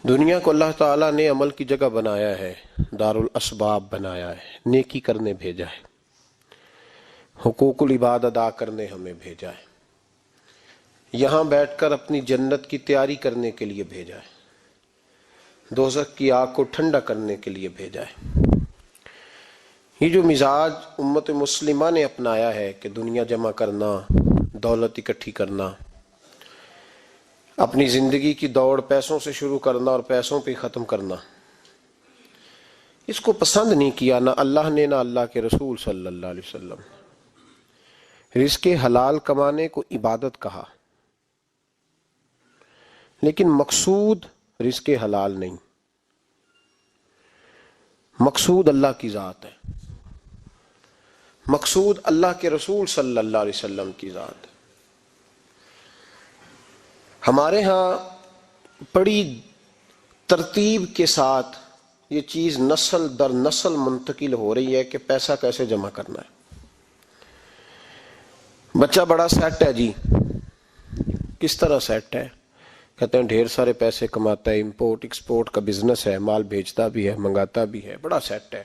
دنیا کو اللہ تعالیٰ نے عمل کی جگہ بنایا ہے، دارالاسباب بنایا ہے، نیکی کرنے بھیجا ہے، حقوق العباد ادا کرنے ہمیں بھیجا ہے، یہاں بیٹھ کر اپنی جنت کی تیاری کرنے کے لیے بھیجا ہے، دوزخ کی آگ کو ٹھنڈا کرنے کے لیے بھیجا ہے۔ یہ جو مزاج امت مسلمہ نے اپنایا ہے کہ دنیا جمع کرنا، دولت اکٹھی کرنا، اپنی زندگی کی دوڑ پیسوں سے شروع کرنا اور پیسوں پہ ختم کرنا، اس کو پسند نہیں کیا نہ اللہ نے نہ اللہ کے رسول صلی اللہ علیہ وسلم۔ رزق حلال کمانے کو عبادت کہا، لیکن مقصود رزق حلال نہیں، مقصود اللہ کی ذات ہے، مقصود اللہ کے رسول صلی اللہ علیہ وسلم کی ذات ہے۔ ہمارے ہاں بڑی ترتیب کے ساتھ یہ چیز نسل در نسل منتقل ہو رہی ہے کہ پیسہ کیسے جمع کرنا ہے۔ بچہ بڑا سیٹ ہے جی، کس طرح سیٹ ہے؟ کہتے ہیں ڈھیر سارے پیسے کماتا ہے، امپورٹ ایکسپورٹ کا بزنس ہے، مال بھیجتا بھی ہے، منگاتا بھی ہے، بڑا سیٹ ہے۔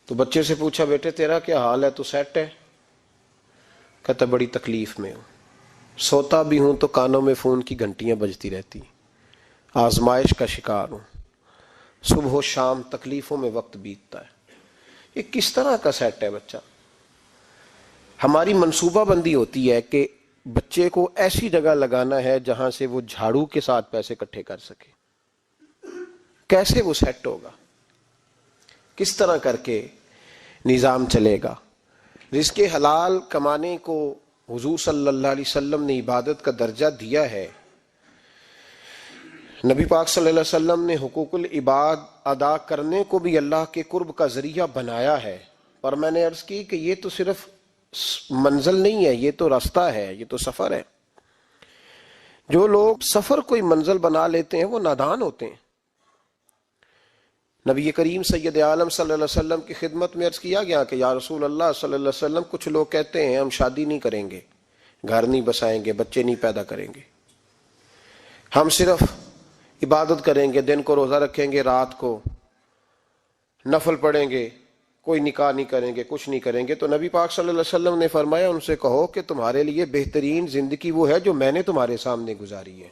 تو بچے سے پوچھا بیٹے تیرا کیا حال ہے، تو سیٹ ہے؟ کہتا بڑی تکلیف میں ہوں، سوتا بھی ہوں تو کانوں میں فون کی گھنٹیاں بجتی رہتی، آزمائش کا شکار ہوں، صبح و شام تکلیفوں میں وقت بیتتا ہے۔ یہ کس طرح کا سیٹ ہے بچہ؟ ہماری منصوبہ بندی ہوتی ہے کہ بچے کو ایسی جگہ لگانا ہے جہاں سے وہ جھاڑو کے ساتھ پیسے اکٹھے کر سکے۔ کیسے وہ سیٹ ہوگا؟ کس طرح کر کے نظام چلے گا؟ رزق حلال کمانے کو حضور صلی اللہ علیہ وسلم نے عبادت کا درجہ دیا ہے۔ نبی پاک صلی اللہ علیہ وسلم نے حقوق العباد ادا کرنے کو بھی اللہ کے قرب کا ذریعہ بنایا ہے، اور میں نے عرض کی کہ یہ تو صرف منزل نہیں ہے، یہ تو راستہ ہے، یہ تو سفر ہے۔ جو لوگ سفر کوئی منزل بنا لیتے ہیں وہ نادان ہوتے ہیں۔ نبی کریم سید عالم صلی اللہ علیہ وسلم کی خدمت میں عرض کیا گیا کہ یا رسول اللہ صلی اللہ علیہ وسلم، کچھ لوگ کہتے ہیں ہم شادی نہیں کریں گے، گھر نہیں بسائیں گے، بچے نہیں پیدا کریں گے، ہم صرف عبادت کریں گے، دن کو روزہ رکھیں گے، رات کو نفل پڑھیں گے، کوئی نکاح نہیں کریں گے، کچھ نہیں کریں گے۔ تو نبی پاک صلی اللہ علیہ وسلم نے فرمایا ان سے کہو کہ تمہارے لیے بہترین زندگی وہ ہے جو میں نے تمہارے سامنے گزاری ہے۔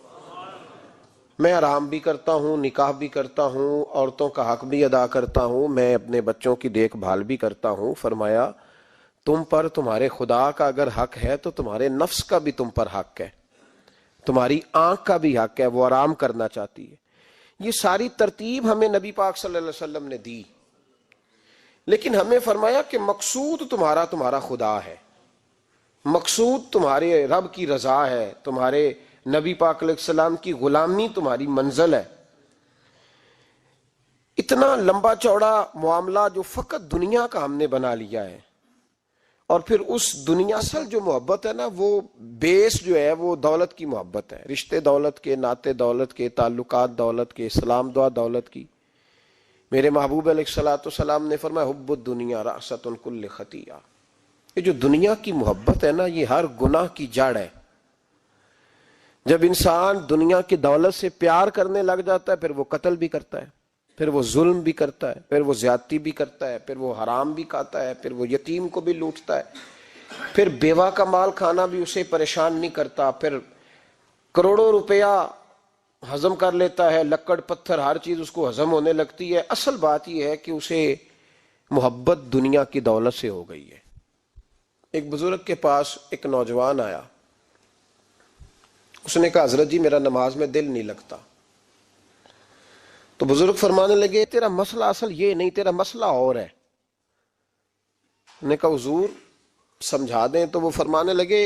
میں آرام بھی کرتا ہوں، نکاح بھی کرتا ہوں، عورتوں کا حق بھی ادا کرتا ہوں، میں اپنے بچوں کی دیکھ بھال بھی کرتا ہوں۔ فرمایا تم پر تمہارے خدا کا اگر حق ہے تو تمہارے نفس کا بھی تم پر حق ہے، تمہاری آنکھ کا بھی حق ہے، وہ آرام کرنا چاہتی ہے۔ یہ ساری ترتیب ہمیں نبی پاک صلی اللہ علیہ وسلم نے دی، لیکن ہمیں فرمایا کہ مقصود تمہارا خدا ہے، مقصود تمہارے رب کی رضا ہے، تمہارے نبی پاک علیہ السلام کی غلامی تمہاری منزل ہے۔ اتنا لمبا چوڑا معاملہ جو فقط دنیا کا ہم نے بنا لیا ہے، اور پھر اس دنیا اصل جو محبت ہے نا، وہ بیس جو ہے وہ دولت کی محبت ہے، رشتے دولت کے، ناطے دولت کے، تعلقات دولت کے، اسلام دعا دولت کی۔ میرے محبوب علیہ الصلوۃ والسلام نے فرمایا حب الدنیا رأسۃ کل خطیئہ، یہ جو دنیا کی محبت ہے نا، یہ ہر گناہ کی جڑ ہے۔ جب انسان دنیا کی دولت سے پیار کرنے لگ جاتا ہے، پھر وہ قتل بھی کرتا ہے، پھر وہ ظلم بھی کرتا ہے، پھر وہ زیادتی بھی کرتا ہے، پھر وہ حرام بھی کھاتا ہے، پھر وہ یتیم کو بھی لوٹتا ہے، پھر بیوہ کا مال کھانا بھی اسے پریشان نہیں کرتا، پھر کروڑوں روپیہ ہضم کر لیتا ہے، لکڑ پتھر ہر چیز اس کو ہضم ہونے لگتی ہے۔ اصل بات یہ ہے کہ اسے محبت دنیا کی دولت سے ہو گئی ہے۔ ایک بزرگ کے پاس ایک نوجوان آیا، اس نے کہا حضرت جی میرا نماز میں دل نہیں لگتا۔ تو بزرگ فرمانے لگے تیرا مسئلہ اصل یہ نہیں، تیرا مسئلہ اور ہے۔ نے کہا حضور سمجھا دیں۔ تو وہ فرمانے لگے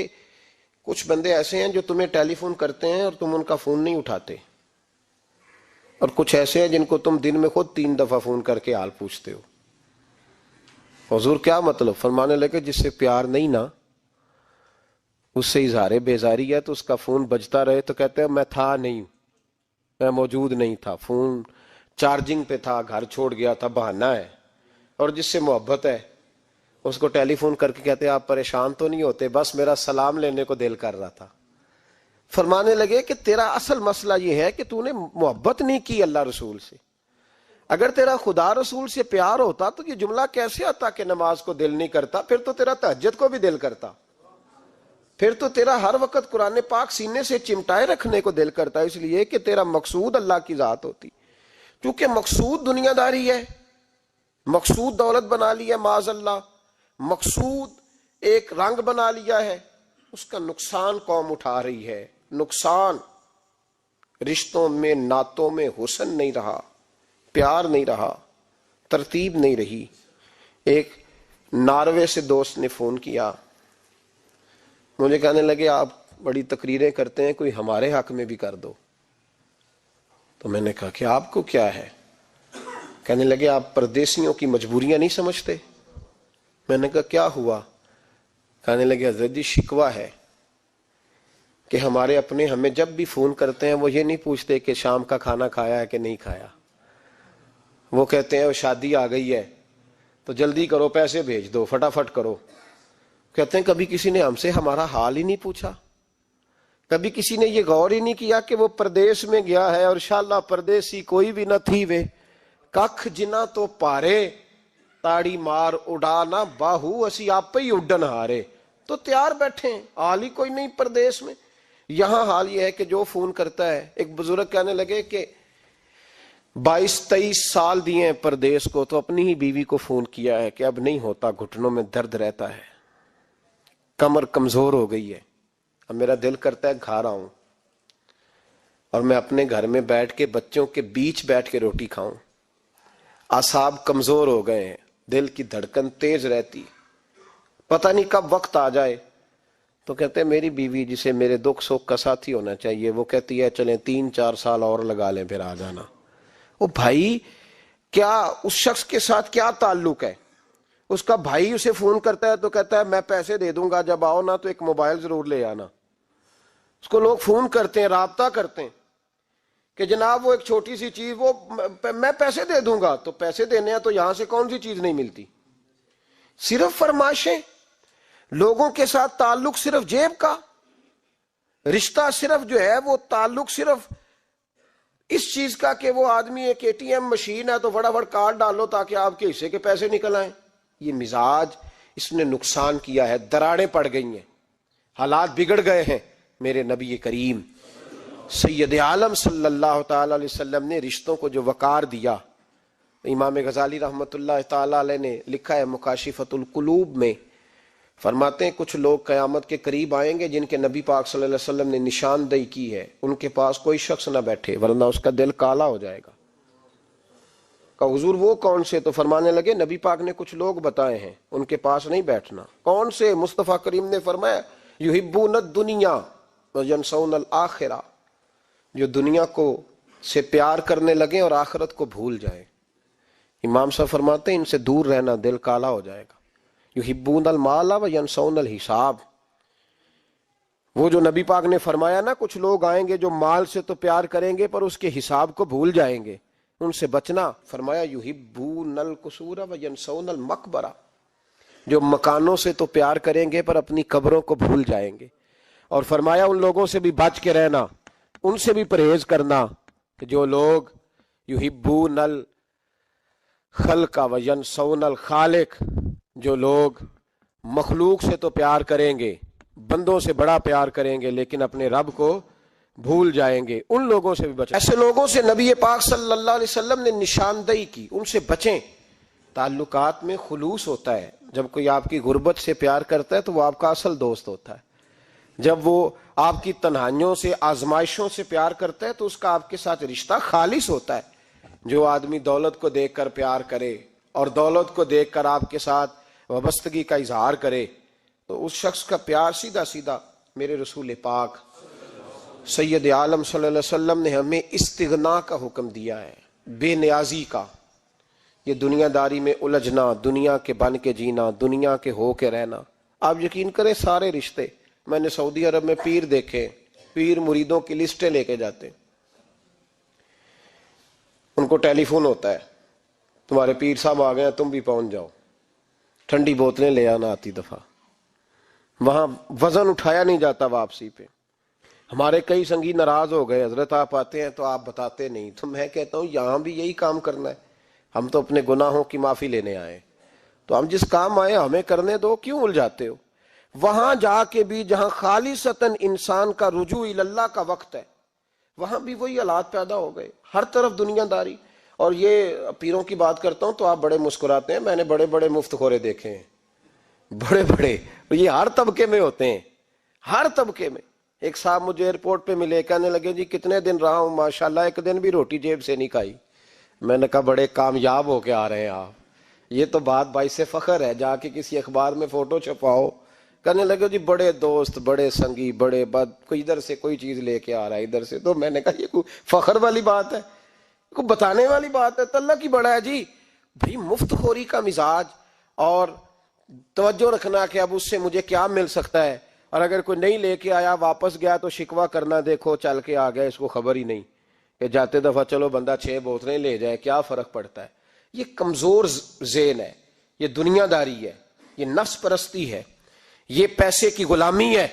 کچھ بندے ایسے ہیں جو تمہیں ٹیلی فون کرتے ہیں اور تم ان کا فون نہیں اٹھاتے، اور کچھ ایسے ہیں جن کو تم دن میں خود 3 دفعہ فون کر کے حال پوچھتے ہو۔ حضور کیا مطلب؟ فرمانے لگے جس سے پیار نہیں نا، اس سے اظہار بیزاری ہے، تو اس کا فون بجتا رہے تو کہتے ہیں میں تھا نہیں، میں موجود نہیں تھا، فون چارجنگ پہ تھا، گھر چھوڑ گیا تھا، بہانہ ہے۔ اور جس سے محبت ہے اس کو ٹیلی فون کر کے کہتے ہیں آپ پریشان تو نہیں ہوتے؟ بس میرا سلام لینے کو دل کر رہا تھا۔ فرمانے لگے کہ تیرا اصل مسئلہ یہ ہے کہ تو نے محبت نہیں کی اللہ رسول سے. اگر تیرا خدا رسول سے پیار ہوتا تو یہ جملہ کیسے آتا کہ نماز کو دل نہیں کرتا؟ پھر تو تیرا تہجد کو بھی دل کرتا, پھر تو تیرا ہر وقت قرآن پاک سینے سے چمٹائے رکھنے کو دل کرتا, اس لیے کہ تیرا مقصود اللہ کی ذات ہوتی. چونکہ مقصود دنیا داری ہے, مقصود دولت بنا لیا معاذ اللہ, مقصود ایک رنگ بنا لیا ہے, اس کا نقصان قوم اٹھا رہی ہے. نقصان رشتوں میں, نعتوں میں حسن نہیں رہا, پیار نہیں رہا, ترتیب نہیں رہی. ایک ناروے سے دوست نے فون کیا, مجھے کہنے لگے آپ بڑی تقریریں کرتے ہیں, کوئی ہمارے حق میں بھی کر دو. تو میں نے کہا کہ آپ کو کیا ہے؟ کہنے لگے آپ پردیسیوں کی مجبوریاں نہیں سمجھتے. میں نے کہا کیا ہوا؟ کہنے لگے حضرت جی شکوہ ہے کہ ہمارے اپنے ہمیں جب بھی فون کرتے ہیں وہ یہ نہیں پوچھتے کہ شام کا کھانا کھایا ہے کہ نہیں کھایا. وہ کہتے ہیں وہ شادی آ گئی ہے تو جلدی کرو, پیسے بھیج دو, فٹافٹ کرو. کہتے ہیں کبھی کسی نے ہم سے ہمارا حال ہی نہیں پوچھا, کبھی کسی نے یہ غور ہی نہیں کیا کہ وہ پردیس میں گیا ہے اور انشاءاللہ پردیسی کوئی بھی نہ تھی وے ککھ جنا تو پارے تاڑی مار اڑانا باہو اسی آپ ہی اڈن ہارے. تو تیار بیٹھے ہیں, حال ہی کوئی نہیں پردیس میں. یہاں حال یہ ہے کہ جو فون کرتا ہے, ایک بزرگ کہنے لگے کہ 22-23 سال دیے ہیں پردیس کو, تو اپنی ہی بیوی کو فون کیا ہے کہ اب نہیں ہوتا, گھٹنوں میں درد رہتا ہے, کمر کمزور ہو گئی ہے, اب میرا دل کرتا ہے گھر آؤں اور میں اپنے گھر میں بیٹھ کے بچوں کے بیچ بیٹھ کے روٹی کھاؤں. اعصاب کمزور ہو گئے ہیں, دل کی دھڑکن تیز رہتی, پتہ نہیں کب وقت آ جائے. تو کہتے ہیں میری بیوی جسے میرے دکھ سکھ کا ساتھی ہونا چاہیے, وہ کہتی ہے چلیں 3-4 سال اور لگا لیں پھر آ جانا. وہ بھائی کیا اس شخص کے ساتھ کیا تعلق ہے؟ اس کا بھائی اسے فون کرتا ہے تو کہتا ہے میں پیسے دے دوں گا, جب آؤ نا تو ایک موبائل ضرور لے آنا. اس کو لوگ فون کرتے ہیں, رابطہ کرتے ہیں کہ جناب وہ ایک چھوٹی سی چیز, وہ میں پیسے دے دوں گا. تو پیسے دینے ہیں تو یہاں سے کون سی چیز نہیں ملتی؟ صرف فرمائشیں, لوگوں کے ساتھ تعلق صرف جیب کا, رشتہ صرف جو ہے وہ تعلق صرف اس چیز کا کہ وہ آدمی ایک ATM مشین ہے تو فٹافٹ کارڈ ڈالو تاکہ آپ کے حصے کے پیسے نکل آئیں. یہ مزاج اس نے نقصان کیا ہے, دراڑیں پڑ گئی ہیں, حالات بگڑ گئے ہیں. میرے نبی کریم سید عالم صلی اللہ تعالی علیہ وسلم نے رشتوں کو جو وقار دیا, امام غزالی رحمت اللہ تعالی علیہ نے لکھا ہے مکاشفۃ القلوب میں, فرماتے ہیں کچھ لوگ قیامت کے قریب آئیں گے جن کے نبی پاک صلی اللہ علیہ وسلم نے نشاندہی کی ہے, ان کے پاس کوئی شخص نہ بیٹھے ورنہ اس کا دل کالا ہو جائے گا. کہ حضور وہ کون سے؟ تو فرمانے لگے نبی پاک نے کچھ لوگ بتائے ہیں, ان کے پاس نہیں بیٹھنا. کون سے؟ مصطفیٰ کریم نے فرمایا یحبون الدنیا وینسون الآخرہ, جو دنیا کو سے پیار کرنے لگے اور آخرت کو بھول جائیں. امام صاحب فرماتے ہیں ان سے دور رہنا, دل کالا ہو جائے گا. یحبون المال وینسون الحساب, وہ جو نبی پاک نے فرمایا نا کچھ لوگ آئیں گے جو مال سے تو پیار کریں گے پر اس کے حساب کو بھول جائیں گے, ان سے بچنا. فرمایا یحبون القصور وینسون المقبرہ, جو مکانوں سے تو پیار کریں گے پر اپنی قبروں کو بھول جائیں گے. اور فرمایا ان لوگوں سے بھی بچ کے رہنا, ان سے بھی پرہیز کرنا کہ جو لوگ یحبون الخلق وینسون الخالق, جو لوگ مخلوق سے تو پیار کریں گے, بندوں سے بڑا پیار کریں گے لیکن اپنے رب کو بھول جائیں گے, ان لوگوں سے بھی بچیں. ایسے لوگوں سے نبی پاک صلی اللہ علیہ وسلم نے نشاندہی کی, ان سے بچیں. تعلقات میں خلوص ہوتا ہے, جب کوئی آپ کی غربت سے پیار کرتا ہے تو وہ آپ کا اصل دوست ہوتا ہے. جب وہ آپ کی تنہائیوں سے آزمائشوں سے پیار کرتا ہے تو اس کا آپ کے ساتھ رشتہ خالص ہوتا ہے. جو آدمی دولت کو دیکھ کر پیار کرے اور دولت کو دیکھ کر آپ کے ساتھ وابستگی کا اظہار کرے تو اس شخص کا پیار سیدھا سیدھا. میرے رسول پاک سید عالم صلی اللہ علیہ وسلم نے ہمیں استغنا کا حکم دیا ہے, بے نیازی کا. یہ دنیا داری میں الجھنا, دنیا کے بن کے جینا, دنیا کے ہو کے رہنا. آپ یقین کریں سارے رشتے, میں نے سعودی عرب میں پیر دیکھے, پیر مریدوں کی لسٹیں لے کے جاتے, ان کو ٹیلی فون ہوتا ہے تمہارے پیر صاحب آ گئے ہیں تم بھی پہنچ جاؤ, ٹھنڈی بوتلیں لے آنا آتی دفعہ. وہاں وزن اٹھایا نہیں جاتا واپسی پہ. ہمارے کئی سنگی ناراض ہو گئے، حضرت آپ آتے ہیں تو آپ بتاتے نہیں، تو میں کہتا ہوں یہاں بھی یہی کام کرنا ہے، ہم تو اپنے گناہوں کی معافی لینے آئے، تو ہم جس کام آئے ہمیں کرنے دو، کیوں الجھاتے ہو؟ وہاں جا کے بھی جہاں خالصتاً انسان کا رجوع اللہ کا وقت ہے، وہاں بھی وہی حالات پیدا ہو گئے، ہر طرف دنیا داری۔ اور یہ پیروں کی بات کرتا ہوں تو آپ بڑے مسکراتے ہیں، میں نے بڑے بڑے مفت خورے دیکھے ہیں، بڑے بڑے، یہ ہر طبقے میں ہوتے ہیں، ہر طبقے میں۔ ایک صاحب مجھے ایئرپورٹ پہ ملے، کہنے لگے جی کتنے دن رہا ہوں، ماشاءاللہ ایک دن بھی روٹی جیب سے نہیں کھائی۔ میں نے کہا بڑے کامیاب ہو کے آ رہے ہیں آپ، یہ تو بات باعث فخر ہے، جا کے کسی اخبار میں فوٹو چھپاؤ۔ کہنے لگے جی بڑے دوست، بڑے سنگی، بڑے کوئی ادھر سے کوئی چیز لے کے آ رہا ہے ادھر سے، تو میں نے کہا یہ کوئی فخر والی بات ہے، کوئی بتانے والی بات ہے؟ تو اللہ کی بڑا ہے جی، بھائی مفت خوری کا مزاج اور توجہ رکھنا کہ اب اس سے مجھے کیا مل سکتا ہے، اور اگر کوئی نہیں لے کے آیا واپس گیا تو شکوہ کرنا، دیکھو چل کے آ گیا، اس کو خبر ہی نہیں کہ جاتے دفعہ چلو بندہ 6 بوتلیں لے جائے، کیا فرق پڑتا ہے؟ یہ کمزور ذہن ہے، یہ دنیا داری ہے، یہ نفس پرستی ہے، یہ پیسے کی غلامی ہے۔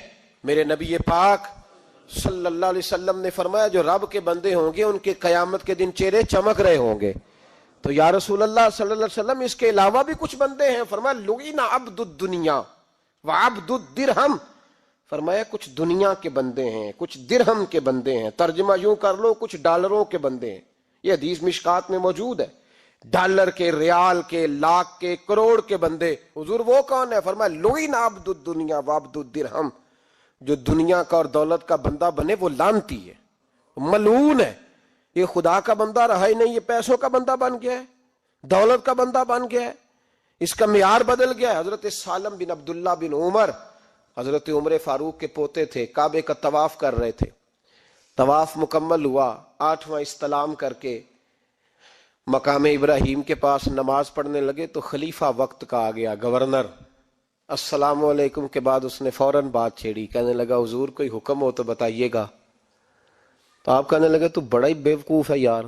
میرے نبی پاک صلی اللہ علیہ وسلم نے فرمایا جو رب کے بندے ہوں گے ان کے قیامت کے دن چہرے چمک رہے ہوں گے۔ تو یا رسول اللہ صلی اللہ علیہ وسلم اس کے علاوہ بھی کچھ بندے ہیں؟ فرمایا لعن عبد الدنیا وعبد الدرہم، فرمایا کچھ دنیا کے بندے ہیں، کچھ درہم کے بندے ہیں، ترجمہ یوں کر لو کچھ ڈالروں کے بندے ہیں۔ یہ حدیث مشکات میں موجود ہے، ڈالر کے، ریال کے، لاکھ کے، کروڑ کے بندے۔ حضور وہ کون ہے؟ فرمایا لعن عبد الدنیا وعبد الدرہم، جو دنیا کا اور دولت کا بندہ بنے وہ لعنتی ہے، ملعون ہے۔ یہ خدا کا بندہ رہا ہی نہیں، یہ پیسوں کا بندہ بن گیا ہے، دولت کا بندہ بن گیا ہے، اس کا معیار بدل گیا ہے۔ حضرت سالم بن عبداللہ بن عمر، حضرت عمر فاروق کے پوتے تھے، کعبے کا طواف کر رہے تھے، طواف مکمل ہوا، 8واں استلام کر کے مقام ابراہیم کے پاس نماز پڑھنے لگے تو خلیفہ وقت کا آ گیا، گورنر، السلام علیکم کے بعد اس نے فوراً بات چھیڑی، کہنے لگا حضور کوئی حکم ہو تو بتائیے گا۔ تو آپ کہنے لگے تو بڑا ہی بیوقوف ہے یار،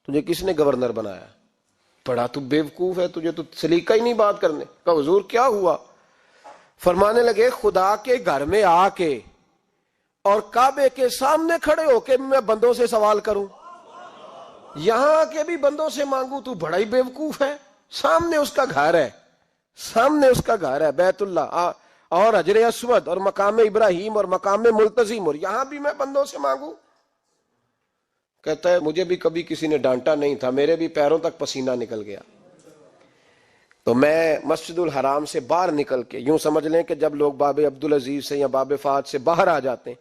تجھے کس نے گورنر بنایا؟ بڑا تو بیوقوف ہے، تجھے تو سلیقہ ہی نہیں بات کرنے کا۔ حضور کیا ہوا؟ فرمانے لگے خدا کے گھر میں آ کے اور کعبے کے سامنے کھڑے ہو کے میں بندوں سے سوال کروں، یہاں آ کے بھی بندوں سے مانگوں، تو بڑا ہی بیوقوف ہے۔ سامنے اس کا گھر ہے، سامنے اس کا گھر ہے بیت اللہ اور حجر اسود اور مقام ابراہیم اور مقام ملتزم، اور یہاں بھی میں بندوں سے مانگوں؟ کہتا ہے مجھے بھی کبھی کسی نے ڈانٹا نہیں تھا، میرے بھی پیروں تک پسینہ نکل گیا، تو میں مسجد الحرام سے باہر نکل کے، یوں سمجھ لیں کہ جب لوگ باب عبدالعزیز سے یا باب فہد سے باہر آ جاتے ہیں،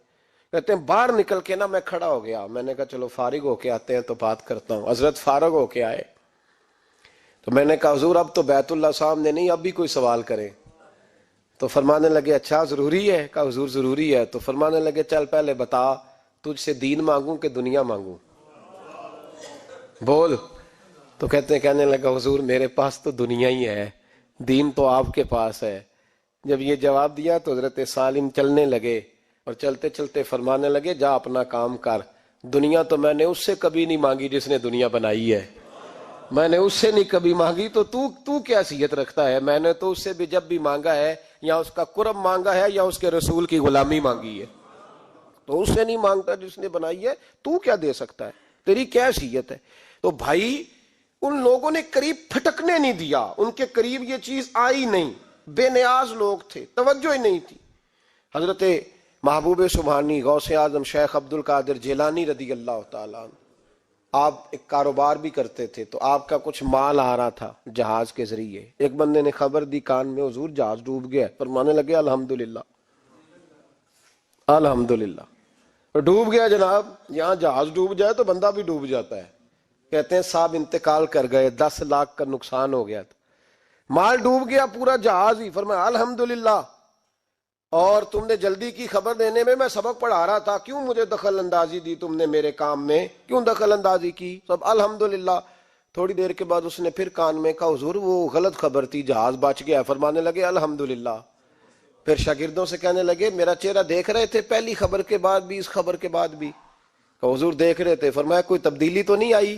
کہتے ہیں باہر نکل کے نا میں کھڑا ہو گیا، میں نے کہا چلو فارغ ہو کے آتے ہیں تو بات کرتا ہوں۔ حضرت فارغ ہو کے آئے تو میں نے کہا حضور اب تو بیت اللہ سامنے نہیں، اب بھی کوئی سوال کرے؟ تو فرمانے لگے اچھا ضروری ہے؟ کہا حضور ضروری ہے۔ تو فرمانے لگے چل پہلے بتا تجھ سے دین مانگوں کہ دنیا مانگوں، بول۔ تو کہنے لگا حضور میرے پاس تو دنیا ہی ہے، دین تو آپ کے پاس ہے۔ جب یہ جواب دیا تو حضرت سالم چلنے لگے، اور چلتے چلتے فرمانے لگے جا اپنا کام کر، دنیا تو میں نے اس سے کبھی نہیں مانگی جس نے دنیا بنائی ہے، میں نے اس سے نہیں کبھی مانگی، تو کیا حیثیت رکھتا ہے؟ میں نے تو اس سے بھی جب بھی مانگا ہے یا اس کا قرب مانگا ہے یا اس کے رسول کی غلامی مانگی ہے، تو اس سے نہیں مانگتا جس نے بنائی ہے، تو کیا دے سکتا ہے؟ تیری کیا حیثیت ہے؟ تو بھائی ان لوگوں نے قریب پھٹکنے نہیں دیا، ان کے قریب یہ چیز آئی نہیں، بے نیاز لوگ تھے، توجہ ہی نہیں تھی۔ حضرت محبوب سبحانی غوث اعظم شیخ عبد القادر جیلانی رضی اللہ تعالیٰ عنہ، آپ ایک کاروبار بھی کرتے تھے، تو آپ کا کچھ مال آ رہا تھا جہاز کے ذریعے، ایک بندے نے خبر دی کان میں حضور جہاز ڈوب گیا، فرمانے لگے الحمدللہ الحمدللہ۔ ڈوب گیا جناب، یہاں جہاز ڈوب جائے تو بندہ بھی ڈوب جاتا ہے۔ کہتے ہیں صاحب انتقال کر گئے، 10 لاکھ کا نقصان ہو گیا تھا، مال ڈوب گیا پورا جہاز ہی۔ فرمایا الحمدللہ، اور تم نے جلدی کی خبر دینے میں سبق پڑھا رہا تھا، کیوں مجھے دخل اندازی دی تم نے میرے کام میں، کیوں دخل اندازی کی؟ سب الحمدللہ۔ تھوڑی دیر کے بعد اس نے پھر کان میں کہا حضور وہ غلط خبر تھی، جہاز بچ گیا۔ فرمانے لگے الحمدللہ۔ پھر شاگردوں سے کہنے لگے میرا چہرہ دیکھ رہے تھے پہلی خبر کے بعد بھی، اس خبر کے بعد بھی؟ کہا حضور دیکھ رہے تھے۔ فرمایا کوئی تبدیلی تو نہیں آئی؟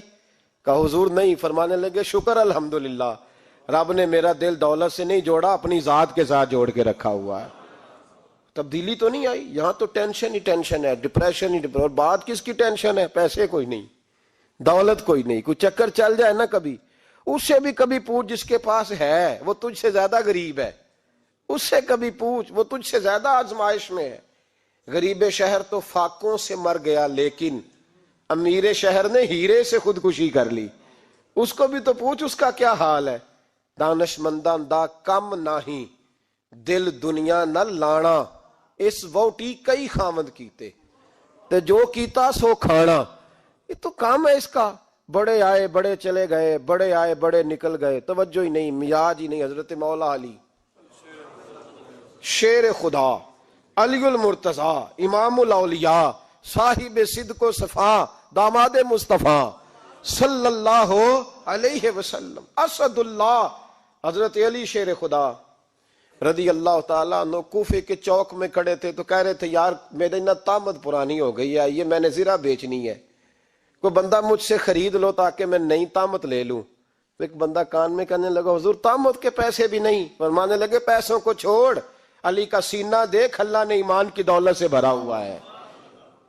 کہا حضور نہیں۔ فرمانے لگے شکر الحمدللہ، رب نے میرا دل دولت سے نہیں جوڑا، اپنی ذات کے ساتھ جوڑ کے رکھا ہوا ہے۔ تبدیلی تو نہیں آئی. یہاں تو ٹینشن ہی ٹینشن ہے, ڈپریشن ہی ڈپریشن. اور بات کس کی ٹینشن ہے؟ پیسے کوئی نہیں, دولت کوئی نہیں. کوئی چکر چل جائے نا کبھی, اس سے بھی کبھی پوچھ جس کے پاس ہے وہ تجھ سے زیادہ غریب ہے, اس سے کبھی پوچھ وہ تجھ سے زیادہ آزمائش میں ہے. غریب شہر تو فاقوں سے مر گیا, لیکن امیر شہر نے ہیرے سے خودکشی کر لی. اس کو بھی تو پوچھ اس کا کیا حال ہے. دانش مندان دا کم نہیں, دل دنیا نہ لانا, اس ووٹی کئی خامد کیتے تے جو کیتا سو کھانا. یہ تو کام ہے اس کا. بڑے آئے بڑے چلے گئے, بڑے آئے بڑے نکل گئے, توجہ ہی نہیں, مزاج ہی نہیں. حضرت مولا علی شیر خدا, علی المرتضی, امام الاولیاء, صاحب صدق و صفا, داماد مصطفیٰ صلی اللہ علیہ وسلم, اسد اللہ, حضرت علی شیر خدا رضی اللہ تعالیٰ عنہ کوفے کے چوک میں کھڑے تھے تو کہہ رہے تھے یار میری نا طامت پرانی ہو گئی ہے, یہ میں نے زرہ بیچنی ہے, کوئی بندہ مجھ سے خرید لو تاکہ میں نئی طامت لے لوں. تو ایک بندہ کان میں کہنے لگا حضور طامت کے پیسے بھی نہیں. فرمانے لگے پیسوں کو چھوڑ, علی کا سینہ دیکھ, اللہ نے ایمان کی دولت سے بھرا ہوا ہے.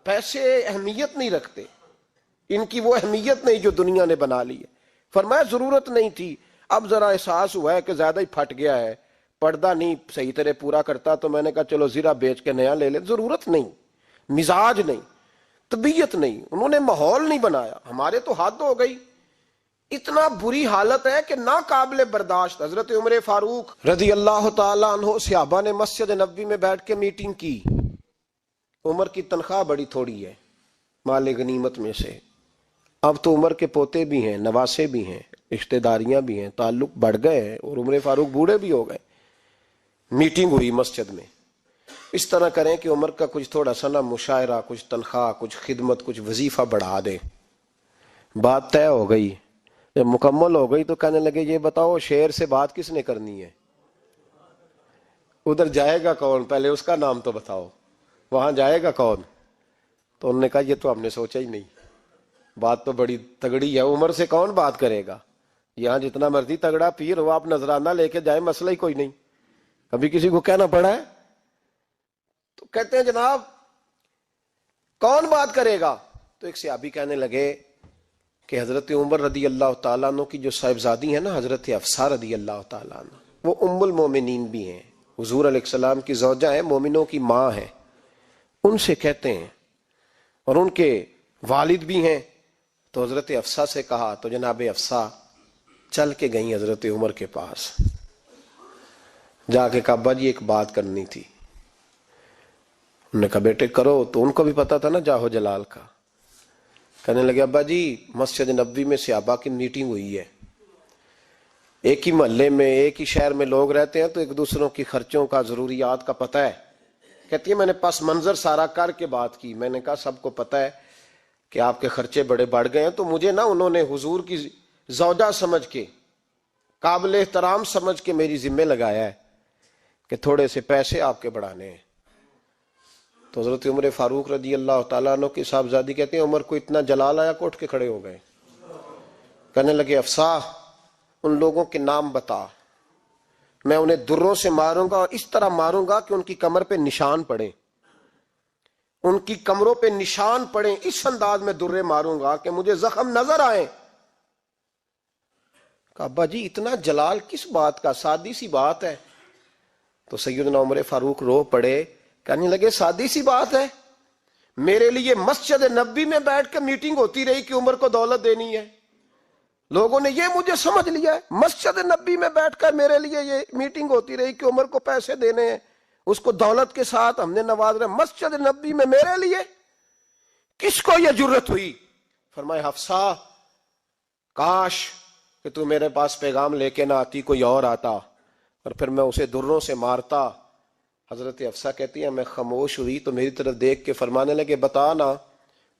پیسے اہمیت نہیں رکھتے, ان کی وہ اہمیت نہیں جو دنیا نے بنا لی ہے. فرمایا ضرورت نہیں تھی, اب ذرا احساس ہوا ہے کہ زیادہ ہی پھٹ گیا ہے, پردہ نہیں صحیح طرح پورا کرتا, تو میں نے کہا چلو زرہ بیچ کے نیا لے لے. ضرورت نہیں, مزاج نہیں, طبیعت نہیں, انہوں نے ماحول نہیں بنایا. ہمارے تو حد ہو گئی, اتنا بری حالت ہے کہ ناقابل برداشت. حضرت عمر فاروق رضی اللہ تعالیٰ عنہ صحابہ نے مسجد نبوی میں بیٹھ کے میٹنگ کی. عمر کی تنخواہ بڑی تھوڑی ہے مال غنیمت میں سے, اب تو عمر کے پوتے بھی ہیں, نواسے بھی ہیں, رشتہ داریاں بھی ہیں, تعلق بڑھ گئے ہیں, اور عمر فاروق بوڑھے بھی ہو گئے. میٹنگ ہوئی مسجد میں, اس طرح کریں کہ عمر کا کچھ تھوڑا سا نا مشاعرہ, کچھ تنخواہ, کچھ خدمت, کچھ وظیفہ بڑھا دیں. بات طے ہو گئی. جب مکمل ہو گئی تو کہنے لگے یہ بتاؤ شیر سے بات کس نے کرنی ہے, ادھر جائے گا کون, پہلے اس کا نام تو بتاؤ, وہاں جائے گا کون. تو انہوں نے کہا یہ تو ہم نے سوچا ہی نہیں, بات تو بڑی تگڑی ہے, عمر سے کون بات کرے گا. یہاں جتنا مرضی تگڑا پیر ہو, آپ نذرانہ لے کے جائیں, مسئلہ ہی کوئی نہیں. کبھی کسی کو کہنا پڑا ہے؟ تو کہتے ہیں جناب کون بات کرے گا. تو ایک صحابی کہنے لگے کہ حضرت عمر رضی اللہ تعالیٰ عنہ کی جو صاحبزادی ہیں نا, حضرت حفصہ رضی اللہ تعالیٰ عنہ, وہ ام المومنین بھی ہیں, حضور علیہ السلام کی زوجہ ہیں, مومنوں کی ماں ہیں, ان سے کہتے ہیں, اور ان کے والد بھی ہیں. تو حضرت حفصہ سے کہا تو جناب حفصہ چل کے گئیں حضرت عمر کے پاس, جا کے کہا ابا جی ایک بات کرنی تھی. انہوں نے کہا بیٹے کرو. تو ان کو بھی پتا تھا نا جاہو جلال کا. کہنے لگے ابا جی مسجد نبوی میں صحابہ کی میٹنگ ہوئی ہے, ایک ہی محلے میں ایک ہی شہر میں لوگ رہتے ہیں تو ایک دوسروں کی خرچوں کا ضروریات کا پتہ ہے. کہتی ہے میں نے پس منظر سارا کر کے بات کی. میں نے کہا سب کو پتہ ہے کہ آپ کے خرچے بڑے بڑھ گئے ہیں, تو مجھے نا انہوں نے حضور کی زوجہ سمجھ کے, قابل احترام سمجھ کے میری ذمہ لگایا ہے کہ تھوڑے سے پیسے آپ کے بڑھانے ہیں. تو حضرت عمر فاروق رضی اللہ تعالیٰ عنہ کی صاحبزادی کہتے ہیں عمر کو اتنا جلال آیا کہ اٹھ کے کھڑے ہو گئے. کہنے لگے حفصہ ان لوگوں کے نام بتا, میں انہیں دروں سے ماروں گا, اور اس طرح ماروں گا کہ ان کی کمر پہ نشان پڑے, ان کی کمروں پہ نشان پڑے, اس انداز میں درے ماروں گا کہ مجھے زخم نظر آئے. کہا ابا جی اتنا جلال کس بات کا, سادی سی بات ہے. تو سیدنا عمر فاروق رو پڑے, کہنے لگے سادی سی بات ہے, میرے لیے مسجد نبوی میں بیٹھ کے میٹنگ ہوتی رہی کہ عمر کو دولت دینی ہے. لوگوں نے یہ مجھے سمجھ لیا ہے, مسجد نبوی میں بیٹھ کر میرے لیے یہ میٹنگ ہوتی رہی کہ عمر کو پیسے دینے ہیں, اس کو دولت کے ساتھ ہم نے نواز رہے. مسجد نبوی میں میرے لیے کس کو یہ جرت ہوئی. فرمائے حفصہ کاش کہ تو میرے پاس پیغام لے کے نہ آتی, کوئی اور آتا اور پھر میں اسے دروں سے مارتا. حضرت حفصہ کہتی ہے میں خاموش ہوئی تو میری طرف دیکھ کے فرمانے لگے بتا نا,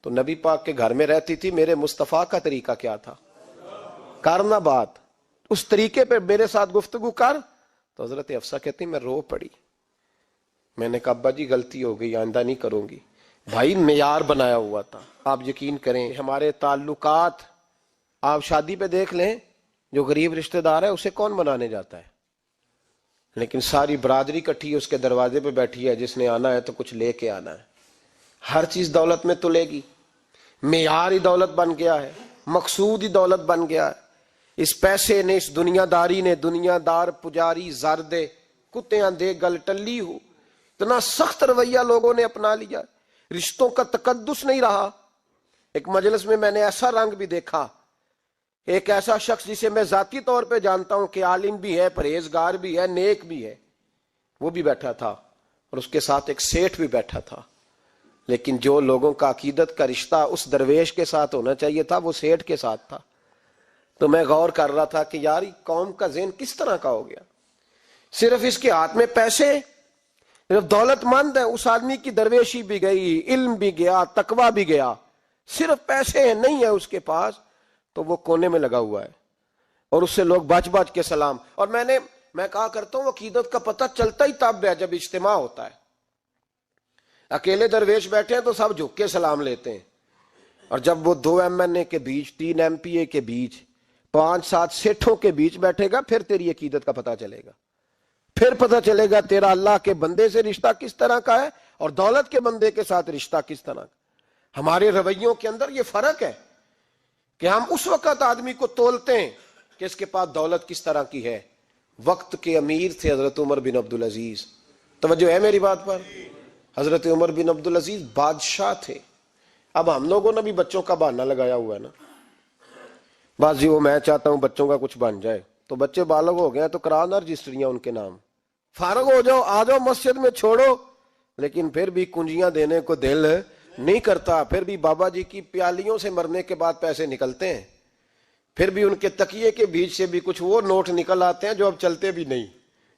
تو نبی پاک کے گھر میں رہتی تھی, میرے مصطفیٰ کا طریقہ کیا تھا, کرنا بات اس طریقے پہ میرے ساتھ گفتگو کر. تو حضرت حفصہ کہتی میں رو پڑی. میں نے کہا ابا جی غلطی ہو گئی, آئندہ نہیں کروں گی. بھائی معیار بنایا ہوا تھا. آپ یقین کریں ہمارے تعلقات آپ شادی پہ دیکھ لیں, جو غریب رشتہ دار ہے اسے کون بنانے جاتا ہے, لیکن ساری برادری کٹھی اس کے دروازے پہ بیٹھی ہے، جس نے آنا ہے تو کچھ لے کے آنا ہے۔ ہر چیز دولت میں تلے گی، معیار ہی دولت بن گیا ہے، مقصود ہی دولت بن گیا ہے۔ اس پیسے نے، اس دنیا داری نے، دنیا دار پجاری زردے کتیاں دے گل ٹلی ہو، اتنا سخت رویہ لوگوں نے اپنا لیا، رشتوں کا تقدس نہیں رہا۔ ایک مجلس میں نے ایسا رنگ بھی دیکھا، ایک ایسا شخص جسے میں ذاتی طور پہ جانتا ہوں کہ عالم بھی ہے، پرہیزگار بھی ہے، نیک بھی ہے، وہ بھی بیٹھا تھا اور اس کے ساتھ ایک سیٹھ بھی بیٹھا تھا، لیکن جو لوگوں کا عقیدت کا رشتہ اس درویش کے ساتھ ہونا چاہیے تھا وہ سیٹھ کے ساتھ تھا۔ تو میں غور کر رہا تھا کہ یار قوم کا ذہن کس طرح کا ہو گیا، صرف اس کے ہاتھ میں پیسے، صرف دولت مند ہے، اس آدمی کی درویشی بھی گئی، علم بھی گیا، تقوی بھی گیا، صرف پیسے نہیں ہے اس کے پاس تو وہ کونے میں لگا ہوا ہے، اور اس سے لوگ بچ بچ کے سلام۔ اور میں کہا کرتا ہوں عقیدت کا پتہ چلتا ہی تب ہے جب اجتماع ہوتا ہے۔ اکیلے درویش بیٹھے ہیں تو سب جھک کے سلام لیتے ہیں، اور جب وہ 2 MNA کے بیچ، 3 MPA کے بیچ، 5-7 سیٹھوں کے بیچ بیٹھے گا، پھر تیری عقیدت کا پتہ چلے گا، پھر پتہ چلے گا تیرا اللہ کے بندے سے رشتہ کس طرح کا ہے اور دولت کے بندے کے ساتھ رشتہ کس طرح کا۔ ہمارے رویوں کے اندر یہ فرق ہے کہ ہم اس وقت آدمی کو تولتے ہیں کہ اس کے پاس دولت کس طرح کی ہے۔ وقت کے امیر تھے حضرت عمر بن عبدالعزیز، توجہ ہے میری بات پر؟ حضرت عمر بن عبدالعزیز بادشاہ تھے۔ اب ہم لوگوں نے بھی بچوں کا بہانہ لگایا ہوا ہے نا، بس جی وہ میں چاہتا ہوں بچوں کا کچھ بن جائے، تو بچے بالغ ہو گئے تو کرا نہ رجسٹریاں ان کے نام، فارغ ہو جاؤ، آ جاؤ مسجد میں چھوڑو، لیکن پھر بھی کنجیاں دینے کو دل نہیں کرتا، پھر بھی بابا جی کی پیالیوں سے مرنے کے بعد پیسے نکلتے ہیں، پھر بھی ان کے تکیے کے بیچ سے بھی کچھ وہ نوٹ نکل آتے ہیں جو اب چلتے بھی نہیں،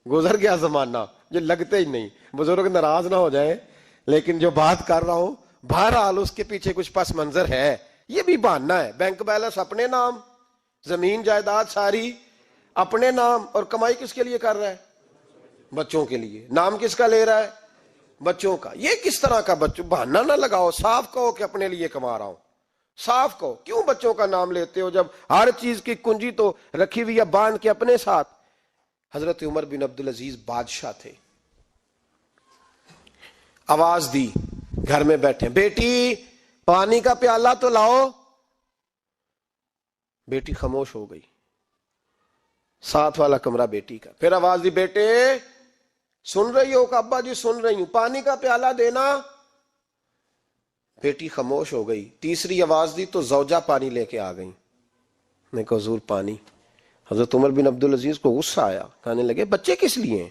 گزر گیا زمانہ، جو لگتے ہی نہیں۔ بزرگ ناراض نہ ہو جائیں، لیکن جو بات کر رہا ہوں بہرحال اس کے پیچھے کچھ پس منظر ہے، یہ بھی بہانہ ہے۔ بینک بیلنس اپنے نام، زمین جائیداد ساری اپنے نام، اور کمائی کس کے لیے کر رہا ہے؟ بچوں کے لیے۔ نام کس کا لے رہا ہے؟ بچوں کا۔ یہ کس طرح کا بچوں؟ بہانہ نہ لگاؤ، صاف کہو کہ اپنے لیے کما رہا ہوں، صاف کہو۔ کیوں بچوں کا نام لیتے ہو جب ہر چیز کی کنجی تو رکھی ہوئی ہے باندھ کے اپنے ساتھ؟ حضرت عمر بن عبدالعزیز بادشاہ تھے۔ آواز دی، گھر میں بیٹھے، بیٹی پانی کا پیالہ تو لاؤ۔ بیٹی خاموش ہو گئی، ساتھ والا کمرہ بیٹی کا۔ پھر آواز دی، بیٹے سن رہی ہو؟ کہ ابا جی سن رہی ہوں، پانی کا پیالہ دینا۔ بیٹی خاموش ہو گئی۔ تیسری آواز دی تو زوجہ پانی لے کے آ گئی۔ میں کہا حضور پانی۔ حضرت عمر بن عبدالعزیز کو غصہ آیا، کہنے لگے بچے کس لیے ہیں،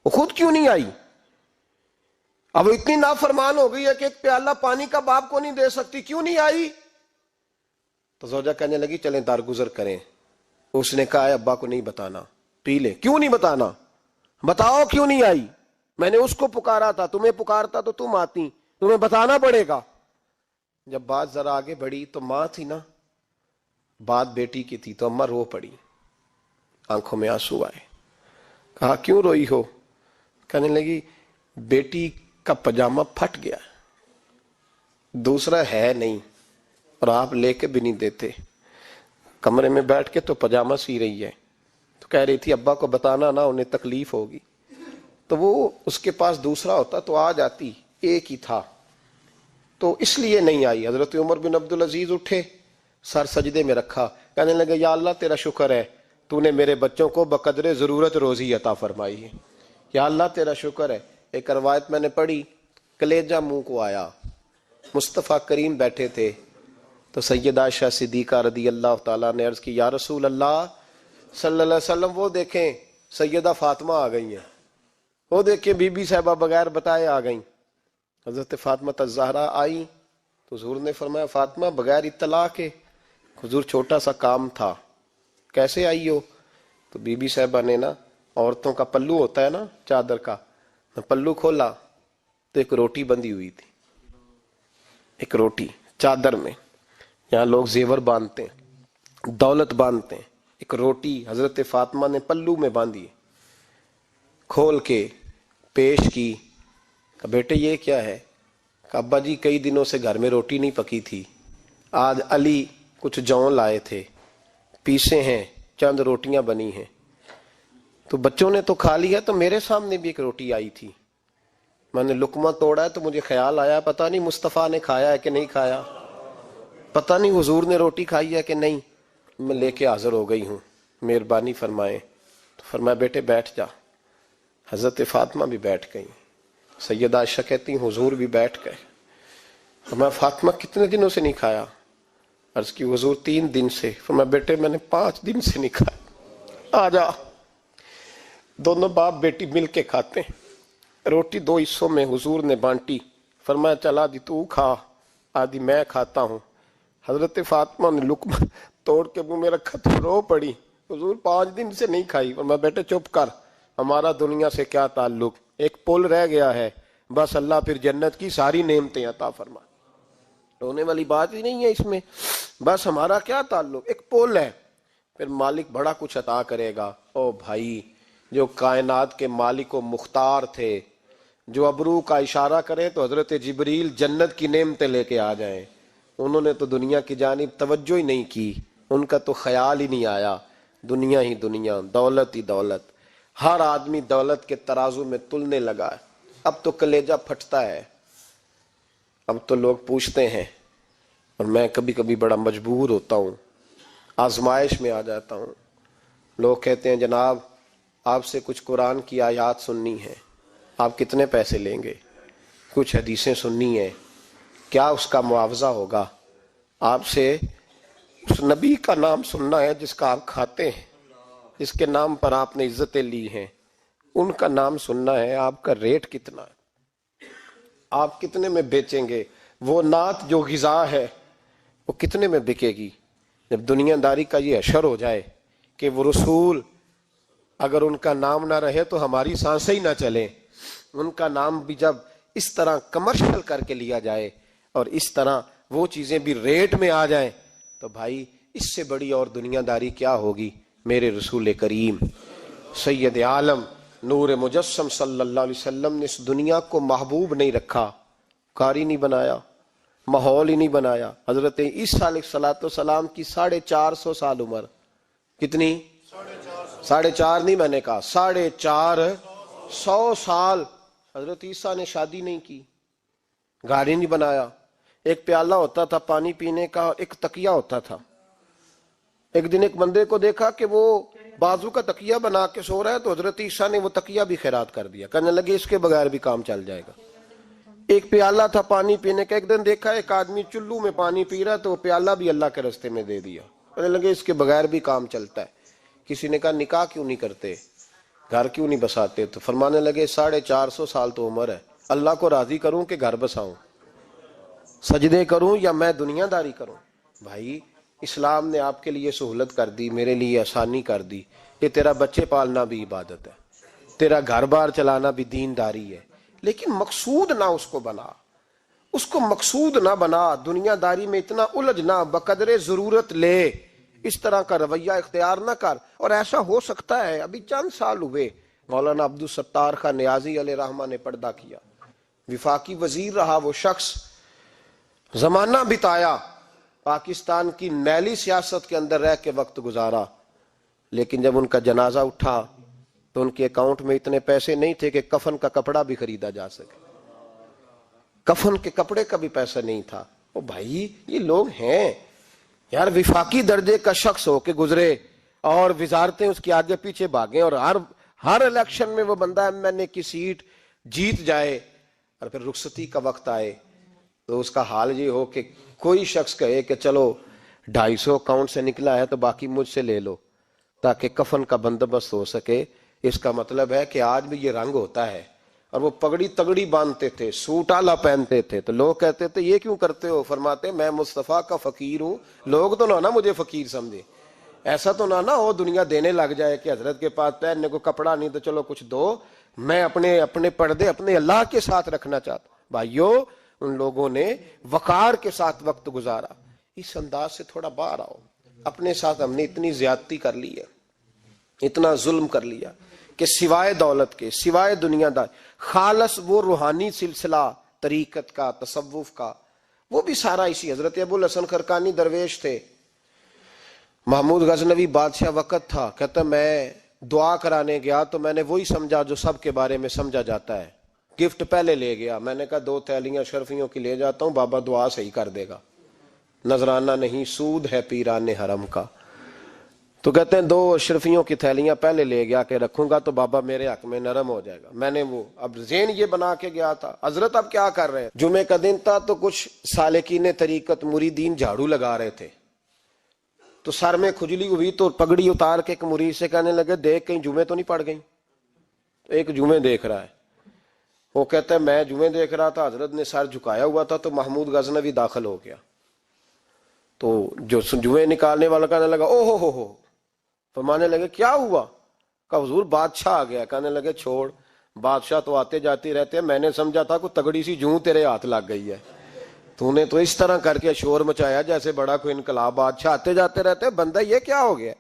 وہ خود کیوں نہیں آئی؟ اب وہ اتنی نافرمان ہو گئی ہے کہ ایک پیالہ پانی کا باپ کو نہیں دے سکتی، کیوں نہیں آئی؟ تو زوجہ کہنے لگی چلیں درگزر کریں۔ اس نے کہا ابا کو نہیں بتانا، پی لے۔ کیوں نہیں بتانا؟ بتاؤ کیوں نہیں آئی؟ میں نے اس کو پکارا تھا، تمہیں پکارتا تو تم آتی، تمہیں بتانا پڑے گا۔ جب بات ذرا آگے بڑھی تو ماں تھی نا، بات بیٹی کی تھی، تو اماں رو پڑی، آنکھوں میں آنسو آئے۔ کہا کیوں روئی ہو؟ کہنے لگی بیٹی کا پجامہ پھٹ گیا، دوسرا ہے نہیں، اور آپ لے کے بھی نہیں دیتے، کمرے میں بیٹھ کے تو پجامہ سی رہی ہے۔ تو کہہ رہی تھی ابا کو بتانا نا، انہیں تکلیف ہوگی۔ تو وہ اس کے پاس دوسرا ہوتا تو آ جاتی، ایک ہی تھا، تو اس لیے نہیں آئی۔ حضرت عمر بن عبدالعزیز اٹھے، سر سجدے میں رکھا، کہنے لگے یا اللہ تیرا شکر ہے، تو نے میرے بچوں کو بقدر ضرورت روزی عطا فرمائی ہے، یا اللہ تیرا شکر ہے۔ ایک روایت میں نے پڑھی، کلیجہ منہ کو آیا، مصطفیٰ کریم بیٹھے تھے، تو سیدہ عائشہ صدیقہ رضی اللہ تعالیٰ نے عرض کی یا رسول اللہ صلی اللہ علیہ وسلم وہ دیکھیں سیدہ فاطمہ آ گئی ہیں، وہ دیکھیں بی بی صاحبہ بغیر بتائے آ گئیں۔ حضرت فاطمہ الزہرا آئی تو حضور نے فرمایا فاطمہ بغیر اطلاع کے؟ حضور چھوٹا سا کام تھا۔ کیسے آئی ہو؟ تو بی بی صاحبہ نے نا، عورتوں کا پلو ہوتا ہے نا چادر کا، پلو کھولا تو ایک روٹی بندھی ہوئی تھی، ایک روٹی چادر میں، یہاں لوگ زیور باندھتے ہیں، دولت باندھتے ہیں، ایک روٹی حضرت فاطمہ نے پلو میں باندھی، کھول کے پیش کی۔ کہ بیٹے یہ کیا ہے؟ کہ ابا جی کئی دنوں سے گھر میں روٹی نہیں پکی تھی، آج علی کچھ جون لائے تھے، پیسے ہیں، چند روٹیاں بنی ہیں۔ تو بچوں نے تو کھا لیا، تو میرے سامنے بھی ایک روٹی آئی تھی، میں نے لقمہ توڑا ہے تو مجھے خیال آیا پتہ نہیں مصطفیٰ نے کھایا ہے کہ نہیں کھایا، پتہ نہیں حضور نے روٹی کھائی ہے کہ نہیں، میں لے کے حاضر ہو گئی ہوں، مہربانی فرمائیں۔ تو فرمایا بیٹے بیٹھ جا۔ حضرت فاطمہ بھی بیٹھ گئی، سیدہ عائشہ کہتی ہیں حضور بھی بیٹھ گئے۔ فرمایا فاطمہ کتنے دنوں سے نہیں کھایا؟ عرض کی حضور 3 دن سے۔ فرمایا بیٹے میں نے 5 دن سے نہیں کھایا، آ جا۔ دونوں باپ بیٹی مل کے کھاتے ہیں۔ روٹی 2 حصوں میں حضور نے بانٹی، فرمایا چلا دی تو کھا، آدھی میں کھاتا ہوں۔ حضرت فاطمہ نے لقمہ توڑ کے منہ میں رکھا تو رو پڑی، حضور 5 دن سے نہیں کھائی۔ فرمایا بیٹے چپ کر، ہمارا دنیا سے کیا تعلق، ایک پل رہ گیا ہے، بس اللہ پھر جنت کی ساری نعمتیں عطا فرما۔ رونے والی بات ہی نہیں ہے اس میں، بس ہمارا کیا تعلق، ایک پل ہے، پھر مالک بڑا کچھ عطا کرے گا۔ او بھائی، جو کائنات کے مالک و مختار تھے، جو ابرو کا اشارہ کرے تو حضرت جبریل جنت کی نعمتیں لے کے آ جائیں، انہوں نے تو دنیا کی جانب توجہ ہی نہیں کی، ان کا تو خیال ہی نہیں آیا، دنیا ہی دنیا، دولت ہی دولت، ہر آدمی دولت کے ترازو میں تلنے لگا ہے۔ اب تو کلیجہ پھٹتا ہے، اب تو لوگ پوچھتے ہیں، اور میں کبھی کبھی بڑا مجبور ہوتا ہوں، آزمائش میں آ جاتا ہوں، لوگ کہتے ہیں جناب آپ سے کچھ قرآن کی آیات سننی ہے، آپ کتنے پیسے لیں گے؟ کچھ حدیثیں سننی ہیں، کیا اس کا معاوضہ ہوگا؟ آپ سے اس نبی کا نام سننا ہے جس کا آپ کھاتے ہیں، جس کے نام پر آپ نے عزتیں لی ہیں، ان کا نام سننا ہے، آپ کا ریٹ کتنا ہے، آپ کتنے میں بیچیں گے؟ وہ نعت جو غذا ہے وہ کتنے میں بکے گی؟ جب دنیا داری کا یہ حشر ہو جائے کہ وہ رسول اگر ان کا نام نہ رہے تو ہماری سانسیں ہی نہ چلیں، ان کا نام بھی جب اس طرح کمرشل کر کے لیا جائے اور اس طرح وہ چیزیں بھی ریٹ میں آ جائیں، تو بھائی اس سے بڑی اور دنیا داری کیا ہوگی؟ میرے رسول کریم سید عالم نور مجسم صلی اللہ علیہ وسلم نے اس دنیا کو محبوب نہیں رکھا، قاری نہیں بنایا، ماحول ہی نہیں بنایا۔ حضرت عیسیٰ علیہ الصلوۃ والسلام کی 450 سال عمر، کتنی؟ 4.5 نہیں، میں نے کہا 450 سال حضرت عیسیٰ نے شادی نہیں کی، گھر ہی نہیں بنایا، ایک پیالہ ہوتا تھا پانی پینے کا، ایک تکیہ ہوتا تھا۔ ایک دن ایک بندے کو دیکھا کہ وہ بازو کا تکیہ بنا کے سو رہا ہے، تو حضرت عیسیٰ نے وہ تکیہ بھی خیرات کر دیا، کہنے لگے اس کے بغیر بھی کام چل جائے گا۔ ایک پیالہ تھا پانی پینے کا، ایک دن دیکھا ایک آدمی چلو میں پانی پی رہا ہے، تو وہ پیالہ بھی اللہ کے راستے میں دے دیا، کہنے لگے اس کے بغیر بھی کام چلتا ہے۔ کسی نے کہا نکاح کیوں نہیں کرتے، گھر کیوں نہیں بساتے؟ تو فرمانے لگے 450 سال تو عمر ہے، اللہ کو راضی کروں کہ گھر بساؤں، سجدے کروں یا میں دنیا داری کروں؟ بھائی اسلام نے آپ کے لیے سہولت کر دی، میرے لیے آسانی کر دی، یہ تیرا بچے پالنا بھی عبادت ہے، تیرا گھر بار چلانا بھی دینداری ہے، لیکن مقصود نہ اس کو بنا، اس کو مقصود نہ بنا، دنیا داری میں اتنا الجھ نہ، بقدر ضرورت لے، اس طرح کا رویہ اختیار نہ کر۔ اور ایسا ہو سکتا ہے، ابھی چند سال ہوئے مولانا عبدالستار خان نیازی علیہ رحمہ نے پردہ کیا، وفاقی وزیر رہا وہ شخص، زمانہ بتایا، پاکستان کی میلی سیاست کے اندر رہ کے وقت گزارا، لیکن جب ان کا جنازہ اٹھا تو ان کے اکاؤنٹ میں اتنے پیسے نہیں تھے کہ کفن کا کپڑا بھی خریدا جا سکے، کفن کے کپڑے کا بھی پیسہ نہیں تھا۔ او بھائی یہ لوگ ہیں یار، وفاقی درجے کا شخص ہو کے گزرے اور وزارتیں اس کے آگے پیچھے بھاگیں، اور ہر الیکشن میں وہ بندہ ایم این اے کی سیٹ جیت جائے، اور پھر رخصتی کا وقت آئے تو اس کا حال یہ ہو کہ کوئی شخص کہے کہ چلو 250 اکاؤنٹ سے نکلا ہے تو باقی مجھ سے لے لو تاکہ کفن کا بندوبست ہو سکے۔ اس کا مطلب ہے کہ آج بھی یہ رنگ ہوتا ہے، اور وہ پگڑی تگڑی باندھتے تھے، سوٹ آلہ پہنتے تھے، تو لوگ کہتے تھے یہ کیوں کرتے ہو؟ فرماتے میں مصطفیٰ کا فقیر ہوں، لوگ تو نہ مجھے فقیر سمجھے، ایسا تو نہ ہو دنیا دینے لگ جائے کہ حضرت کے پاس پہننے کو کپڑا نہیں تو چلو کچھ دو، میں اپنے پردے اپنے اللہ کے ساتھ رکھنا چاہتا ہوں۔ بھائیو ان لوگوں نے وقار کے ساتھ وقت گزارا۔ اس انداز سے تھوڑا باہر آؤ، اپنے ساتھ ہم نے اتنی زیادتی کر لی ہے، اتنا ظلم کر لیا کہ سوائے دولت کے، سوائے دنیا دار، خالص وہ روحانی سلسلہ طریقت کا، تصوف کا، وہ بھی سارا اسی۔ حضرت ابو الحسن خرقانی درویش تھے، محمود غزنوی بادشاہ وقت تھا، کہتا میں دعا کرانے گیا تو میں نے وہی سمجھا جو سب کے بارے میں سمجھا جاتا ہے. گفٹ پہلے لے گیا, میں نے کہا 2 تھیلیاں اشرفیوں کی لے جاتا ہوں, بابا دعا صحیح کر دے گا, نذرانہ نہیں سود ہے پیران حرم کا. تو کہتے ہیں 2 اشرفیوں کی تھیلیاں پہلے لے گیا کہ رکھوں گا تو بابا میرے حق میں نرم ہو جائے گا. میں نے وہ اب ذہن یہ بنا کے گیا تھا. حضرت اب کیا کر رہے ہیں, جمعے کا دن تھا تو کچھ سالکین طریقت مریدین جھاڑو لگا رہے تھے, تو سر میں کھجلی ہوئی تو پگڑی اتار کے ایک مرید سے کہنے لگے دیکھ کہیں جمعے تو نہیں پڑ گئی. ایک جمعے دیکھ رہا ہے, وہ کہتا ہے میں جمعے دیکھ رہا تھا, حضرت نے سر جھکایا ہوا تھا تو محمود غزنوی داخل ہو گیا. تو جو جمعے نکالنے والا کہنے لگا او ہو, فرمانے لگے کیا ہوا, کہ حضور بادشاہ آ گیا. کہنے لگے چھوڑ, بادشاہ تو آتے جاتے رہتے ہیں, میں نے سمجھا تھا کوئی تگڑی سی جوں تیرے ہاتھ لگ گئی ہے, تو نے تو اس طرح کر کے شور مچایا جیسے بڑا کوئی انقلاب. بادشاہ آتے جاتے رہتے, بندہ یہ کیا ہو گیا,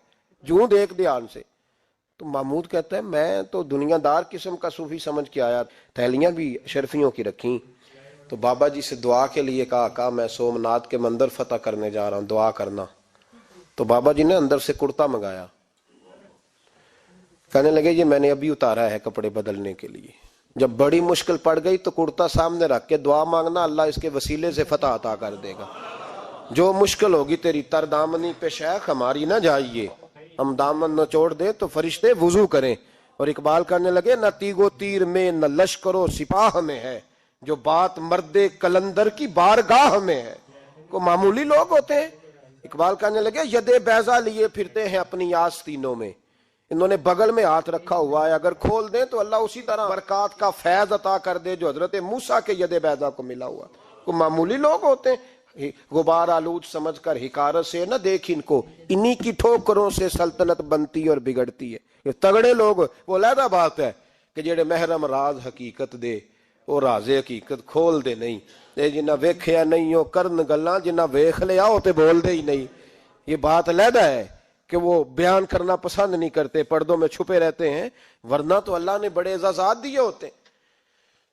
جوں دیکھ دھیان سے. تو محمود کہتا ہے میں تو دنیا دار قسم کا صوفی سمجھ کے آیا, تھیلیاں بھی اشرفیوں کی رکھیں. تو بابا جی سے دعا کے لیے کہا میں سومناتھ کے مندر فتح کرنے جا رہا ہوں, دعا کرنا. تو بابا جی نے اندر سے کرتا منگایا, کہنے لگے یہ میں نے ابھی اتارا ہے کپڑے بدلنے کے لیے. جب بڑی مشکل پڑ گئی تو کرتا سامنے رکھ کے دعا مانگنا, اللہ اس کے وسیلے سے فتح عطا کر دے گا. جو مشکل ہوگی تیری تر دامنی پہ شیخ ہماری نہ جائیے, ہم دامن نہ چھوڑ دیں تو فرشتے وضو کریں. اور اقبال کرنے لگے نہ تیگو تیر میں نہ لشکر و سپاہ میں ہے, جو بات مرد کلندر کی بارگاہ میں ہے. کو معمولی لوگ ہوتے ہیں. اقبال کہنے لگے ید بیضا لیے پھرتے ہیں اپنی آستینوں میں, انہوں نے بغل میں ہاتھ رکھا ہوا ہے, اگر کھول دیں تو اللہ اسی طرح برکات کا فیض عطا کر دے جو حضرت موسیٰ کے ید بیضا کو ملا ہوا. کو معمولی لوگ ہوتے ہیں. غبار آلود سمجھ کر حکارت سے نہ دیکھ ان کو, انہی کی ٹھوکروں سے سلطنت بنتی اور بگڑتی ہے. یہ تگڑے لوگ وہ علیحدہ بات ہے کہ جڑے محرم راز حقیقت دے وہ راز حقیقت کھول دے نہیں. اے جنہ ویکھیا نہیں ہو کرن گلاں, جنہ ویکھ لیا ہو تے بول دے ہی نہیں. یہ بات علیحدہ ہے کہ وہ بیان کرنا پسند نہیں کرتے, پردوں میں چھپے رہتے ہیں, ورنہ تو اللہ نے بڑے اعزازات دیے ہوتے.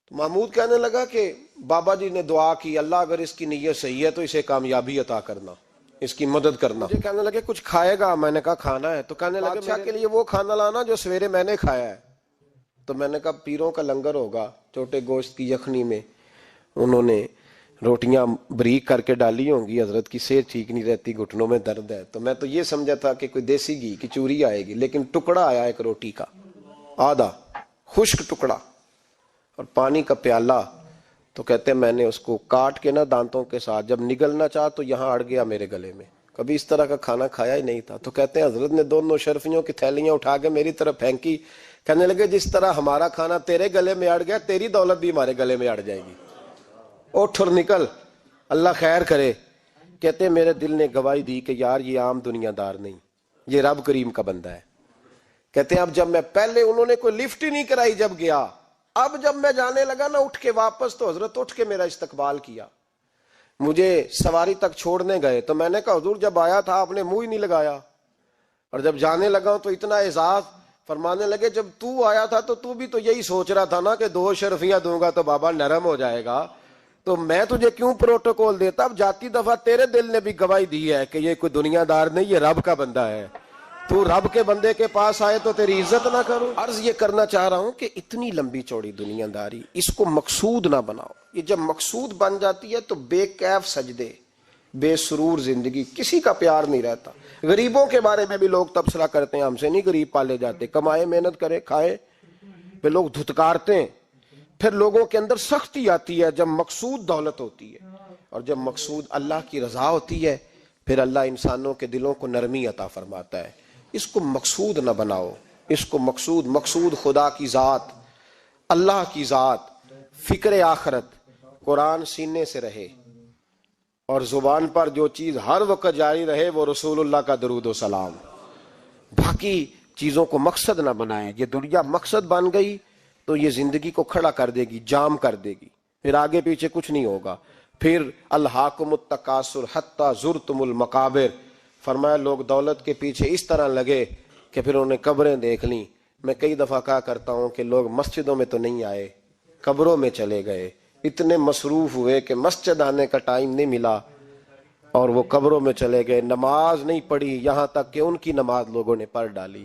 تو محمود کہنے لگا کہ بابا جی نے دعا کی اللہ اگر اس کی نیت صحیح ہے تو اسے کامیابی عطا کرنا, اس کی مدد کرنا. مجھے کہنے لگے کچھ کھائے گا, میں نے کہا کھانا ہے. تو کہنے لگے بادشاہ کے لیے وہ کھانا لانا جو سویرے میں نے کھایا ہے. تو میں نے کہا پیروں کا لنگر ہوگا, چھوٹے گوشت کی یخنی میں انہوں نے روٹیاں بریک کر کے ڈالی ہوں گی, حضرت کی صحت ٹھیک نہیں رہتی, گھٹنوں میں درد ہے. تو میں تو یہ سمجھا تھا کہ کوئی دیسی گھی کی چوری آئے گی, لیکن ٹکڑا آیا ایک روٹی کا, آدھا خشک ٹکڑا اور پانی کا پیالہ. تو کہتے ہیں میں نے اس کو کاٹ کے نا دانتوں کے ساتھ, جب نگلنا چاہا تو یہاں اڑ گیا میرے گلے میں, کبھی اس طرح کا کھانا کھایا ہی نہیں تھا. تو کہتے ہیں حضرت نے دونوں شرفیوں کی تھیلیاں اٹھا کے میری طرف پھینکی, کہنے لگے جس طرح ہمارا کھانا تیرے گلے میں اڑ گیا تیری دولت بھی ہمارے گلے میں اڑ جائے گی, اٹھ اور نکل, اللہ خیر کرے. کہتے ہیں میرے دل نے گواہی دی کہ یار یہ عام دنیا دار نہیں, یہ رب کریم کا بندہ ہے. کہتے ہیں اب جب میں پہلے انہوں نے کوئی لفٹ ہی نہیں کرائی جب گیا, اب جب میں جانے لگا نا اٹھ کے واپس, تو حضرت اٹھ کے میرا استقبال کیا. مجھے سواری تک چھوڑنے گئے تو میں نے کہا حضور جب آیا تھا آپ نے منہ ہی نہیں لگایا, اور جب جانے لگا تو اتنا اعزاز. فرمانے لگے جب تو آیا تھا تو بھی تو یہی سوچ رہا تھا نا کہ 2 شرفیاں دوں گا تو بابا نرم ہو جائے گا, تو میں تجھے کیوں پروٹوکول دیتا. اب جاتی دفعہ تیرے دل نے بھی گواہی دی ہے کہ یہ کوئی دنیا دار نہیں, یہ رب کا بندہ ہے. تو رب کے بندے کے پاس آئے تو تیری عزت نہ کروں. عرض یہ کرنا چاہ رہا ہوں کہ اتنی لمبی چوڑی دنیا داری اس کو مقصود نہ بناؤ. یہ جب مقصود بن جاتی ہے تو بے کیف سجدے, بے سرور زندگی, کسی کا پیار نہیں رہتا. غریبوں کے بارے میں بھی لوگ تبصرہ کرتے ہیں, ہم سے نہیں غریب پالے جاتے, کمائے محنت کرے کھائے, پھر لوگ دھتکارتے ہیں. پھر لوگوں کے اندر سختی آتی ہے جب مقصود دولت ہوتی ہے, اور جب مقصود اللہ کی رضا ہوتی ہے پھر اللہ انسانوں کے دلوں کو نرمی عطا فرماتا ہے. اس کو مقصود نہ بناؤ, اس کو مقصود خدا کی ذات, اللہ کی ذات, فکر آخرت, قرآن سینے سے رہے, اور زبان پر جو چیز ہر وقت جاری رہے وہ رسول اللہ کا درود و سلام. باقی چیزوں کو مقصد نہ بنائیں. یہ دنیا مقصد بن گئی تو یہ زندگی کو کھڑا کر دے گی, جام کر دے گی, پھر آگے پیچھے کچھ نہیں ہوگا. پھر الہاکم التکاثر حتی زرتم المقابر, فرمایا لوگ دولت کے پیچھے اس طرح لگے کہ پھر انہیں قبریں دیکھ لیں. میں کئی دفعہ کہا کرتا ہوں کہ لوگ مسجدوں میں تو نہیں آئے, قبروں میں چلے گئے. اتنے مصروف ہوئے کہ مسجد آنے کا ٹائم نہیں ملا اور وہ قبروں میں چلے گئے. نماز نہیں پڑھی, یہاں تک کہ ان کی نماز لوگوں نے پڑھ ڈالی.